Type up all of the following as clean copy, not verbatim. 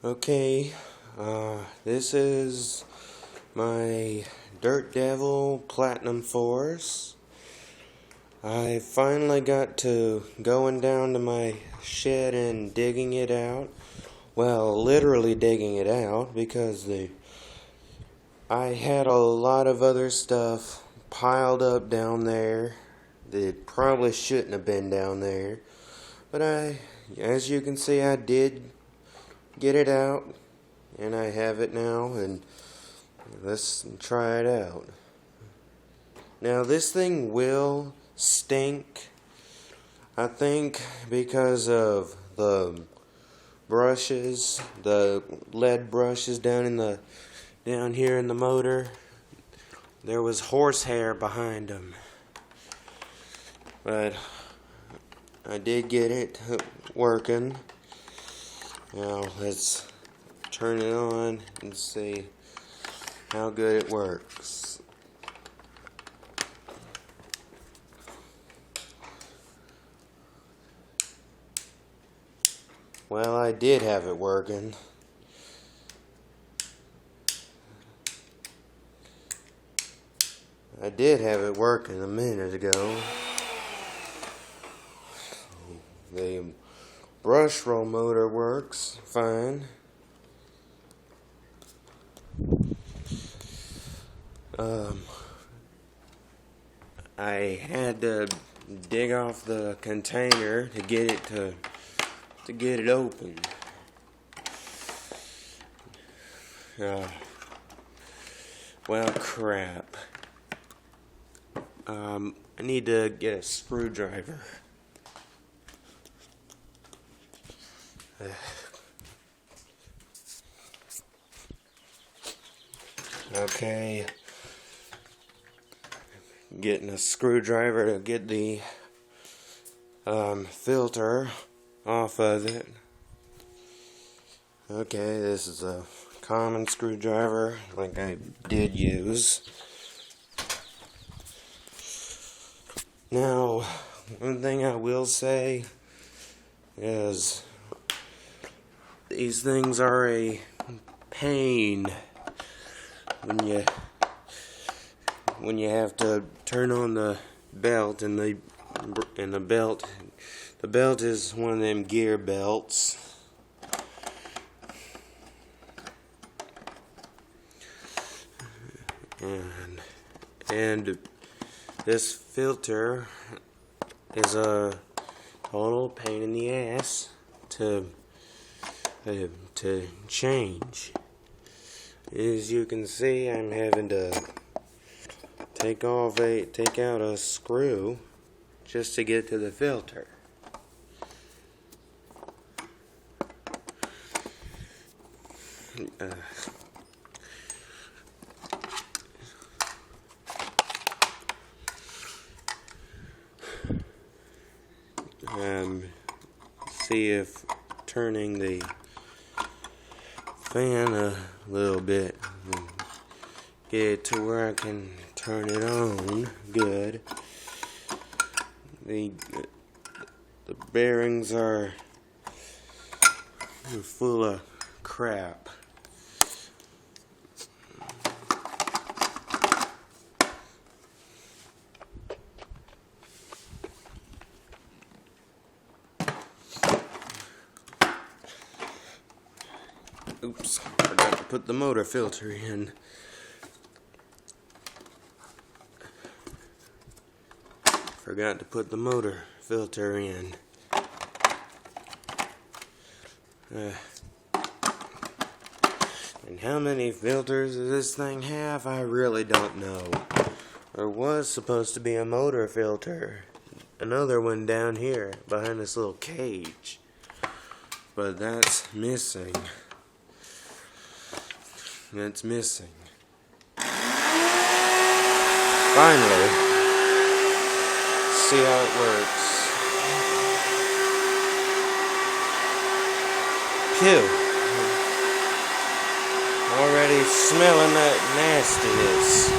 Okay, this is my Dirt Devil Platinum Force. I finally got to going down to my shed and digging it out. Well, literally digging it out because I had a lot of other stuff piled up down there that probably shouldn't have been down there. But as you can see, I did get it out, and I have it now, and let's try it out. Now, this thing will stink, I think, because of the brushes, the lead brushes down here in the motor. There was horsehair behind them, but I did get it working. Now let's turn it on and see how good it works. Well, I did have it working. I did have it working a minute ago. The brush roll motor works fine. I had to dig off the container to get it open. Well, crap. I need to get a screwdriver. Okay, getting a screwdriver to get the filter off of it. Okay, this is a common screwdriver like I did use. Now, one thing I will say is these things are a pain when you have to turn on the belt, and the belt is one of them gear belts. And this filter is a total pain in the ass to change. As you can see, I'm having to take out a screw just to get to the filter. See if turning the fan a little bit and get it to where I can turn it on good. The bearings are full of crap. Oops, forgot to put the motor filter in. Forgot to put the motor filter in. And how many filters does this thing have? I really don't know. There was supposed to be a motor filter. Another one down here behind this little cage. But that's missing. That's missing. Finally, see how it works. Phew. Already smelling that nastiness.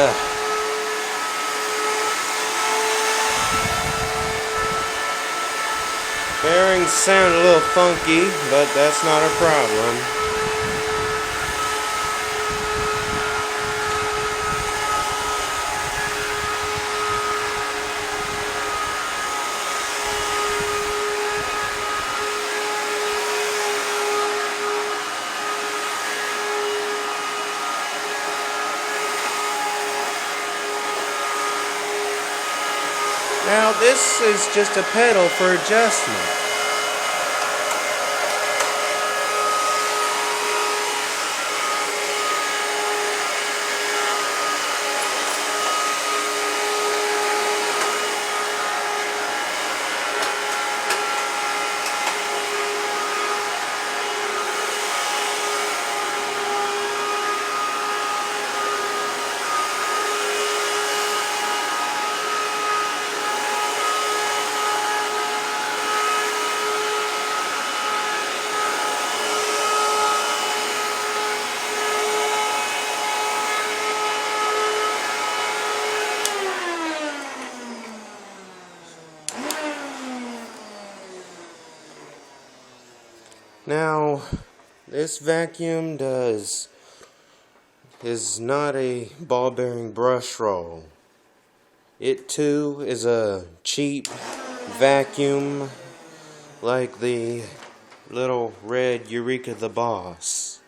Ugh. Bearings sound a little funky, but that's not a problem. Now this is just a pedal for adjustment. Now, this vacuum is not a ball bearing brush roll. It too is a cheap vacuum like the little red Eureka the Boss.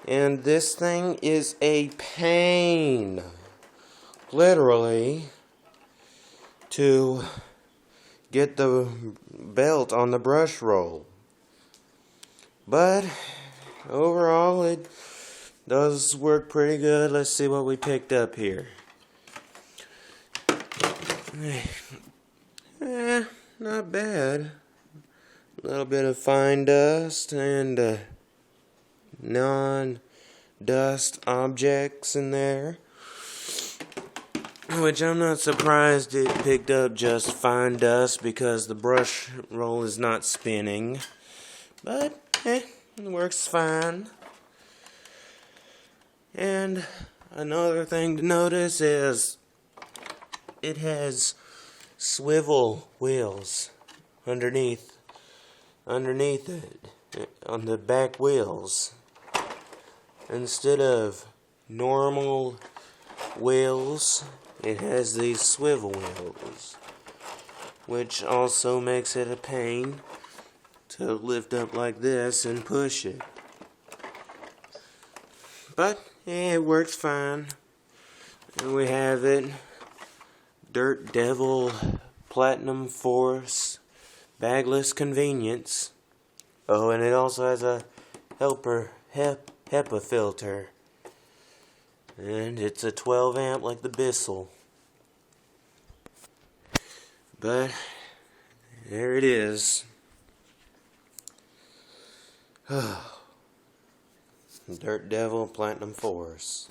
And this thing is a pain, literally, to get the belt on the brush roll. But overall, it does work pretty good. Let's see what we picked up here. Not bad. A little bit of fine dust and non-dust objects in there. Which I'm not surprised it picked up just fine dust because the brush roll is not spinning. But it works fine. And another thing to notice is it has swivel wheels underneath it, on the back wheels, instead of normal wheels. It has these swivel wheels, which also makes it a pain to lift up like this and push it. But it works fine. And we have it, Dirt Devil Platinum Force Bagless Convenience. Oh, and it also has a HEPA filter. And it's a 12 amp like the Bissell. But there it is. Dirt Devil Platinum Force.